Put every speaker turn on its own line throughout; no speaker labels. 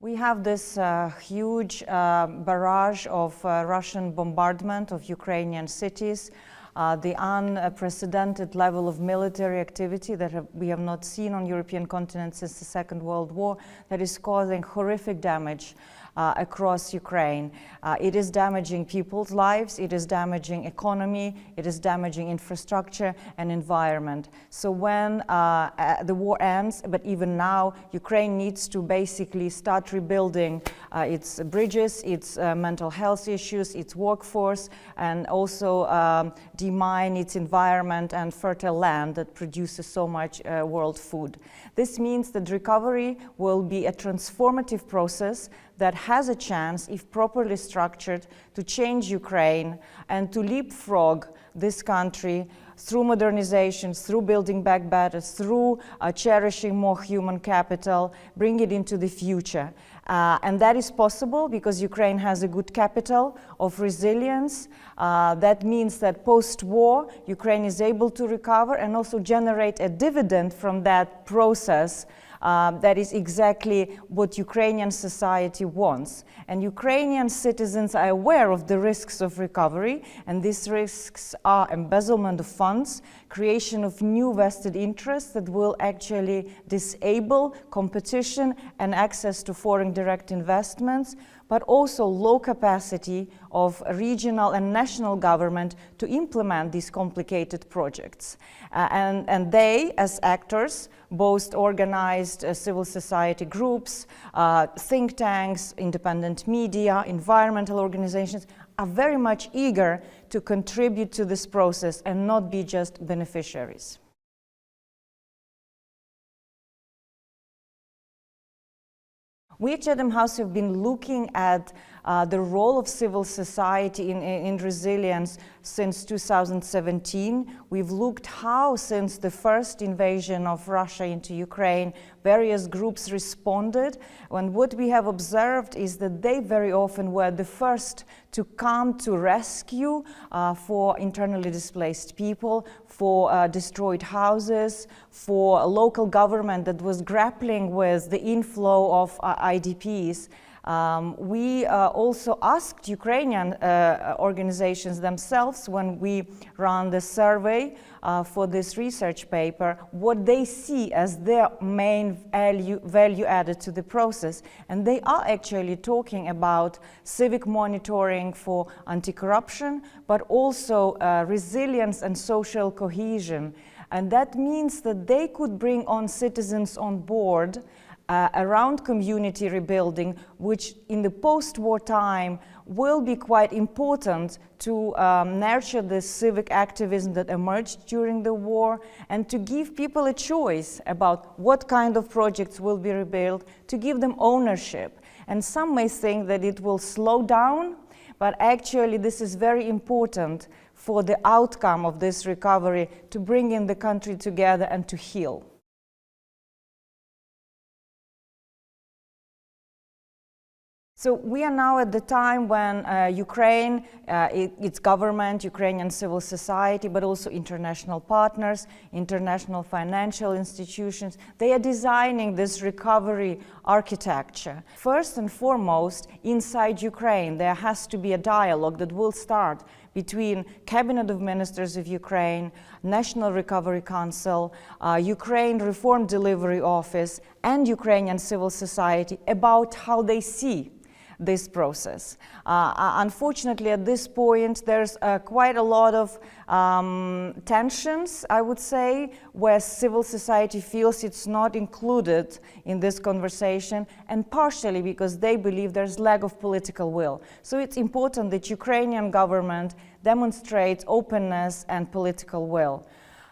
We have this huge barrage of Russian bombardment of Ukrainian cities, the unprecedented level of military activity that we have not seen on European continent since the Second World War, that is causing horrific damage across Ukraine. It is damaging people's lives, it is damaging economy, it is damaging infrastructure and environment. So when the war ends, but even now, Ukraine needs to basically start rebuilding its bridges, its mental health issues, its workforce, and also demine its environment and fertile land that produces so much world food. This means that recovery will be a transformative process that has a chance, if properly structured, to change Ukraine and to leapfrog this country through modernization, through building back better, through cherishing more human capital, bring it into the future. And that is possible because Ukraine has a good capital of resilience. That means that post-war, Ukraine is able to recover and also generate a dividend from that process. That is exactly what Ukrainian society wants. And Ukrainian citizens are aware of the risks of recovery, and these risks are embezzlement of funds, creation of new vested interests that will actually disable competition and access to foreign direct investments, but also low capacity of regional and national government to implement these complicated projects. And they, as actors, both organized civil society groups, think tanks, independent media, environmental organizations, are very much eager to contribute to this process and not be just beneficiaries. We at Chatham House have been looking at the role of civil society in resilience since 2017. We've looked how, since the first invasion of Russia into Ukraine, various groups responded. And what we have observed is that they very often were the first to come to rescue for internally displaced people, for destroyed houses, for a local government that was grappling with the inflow of IDPs. We also asked Ukrainian organizations themselves, when we ran the survey for this research paper, what they see as their main value added to the process. And they are actually talking about civic monitoring for anti-corruption, but also resilience and social cohesion. And that means that they could bring on citizens on board around community rebuilding, which in the post-war time will be quite important to nurture the civic activism that emerged during the war, and to give people a choice about what kind of projects will be rebuilt, to give them ownership. And some may think that it will slow down, but actually this is very important for the outcome of this recovery, to bring in the country together and to heal. So we are now at the time when Ukraine, its government, Ukrainian civil society, but also international partners, international financial institutions, they are designing this recovery architecture. First and foremost, inside Ukraine, there has to be a dialogue that will start between Cabinet of Ministers of Ukraine, National Recovery Council, Ukraine Reform Delivery Office, and Ukrainian civil society about how they see this process. Unfortunately, at this point, there's quite a lot of tensions, I would say, where civil society feels it's not included in this conversation, and partially because they believe there's lack of political will. So it's important that Ukrainian government demonstrates openness and political will.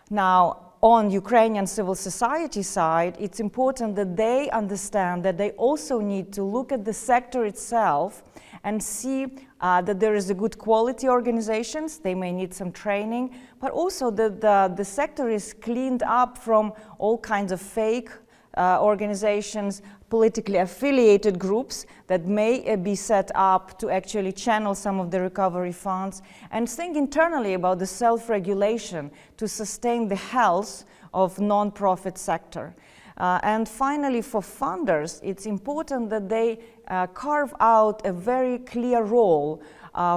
Now, on Ukrainian civil society side, it's important that they understand that they also need to look at the sector itself and see that there is a good quality organizations. They may need some training, but also that the sector is cleaned up from all kinds of fake organizations, politically affiliated groups that may be set up to actually channel some of the recovery funds, and think internally about the self-regulation to sustain the health of non-profit sector. And finally, for funders, it's important that they carve out a very clear role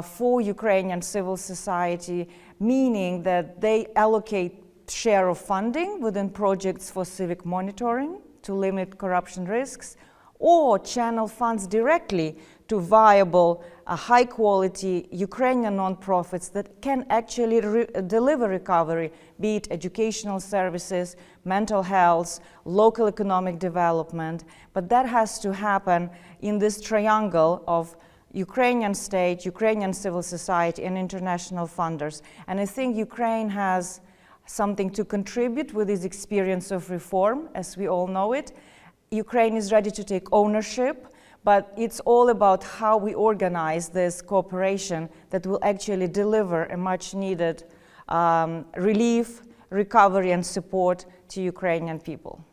for Ukrainian civil society, meaning that they allocate share of funding within projects for civic monitoring to limit corruption risks, or channel funds directly to viable, high-quality Ukrainian nonprofits that can actually deliver recovery, be it educational services, mental health, local economic development. But that has to happen in this triangle of Ukrainian state, Ukrainian civil society, and international funders. And I think Ukraine has something to contribute with its experience of reform, as we all know it. Ukraine is ready to take ownership, but it's all about how we organize this cooperation that will actually deliver a much needed relief, recovery, and support to Ukrainian people.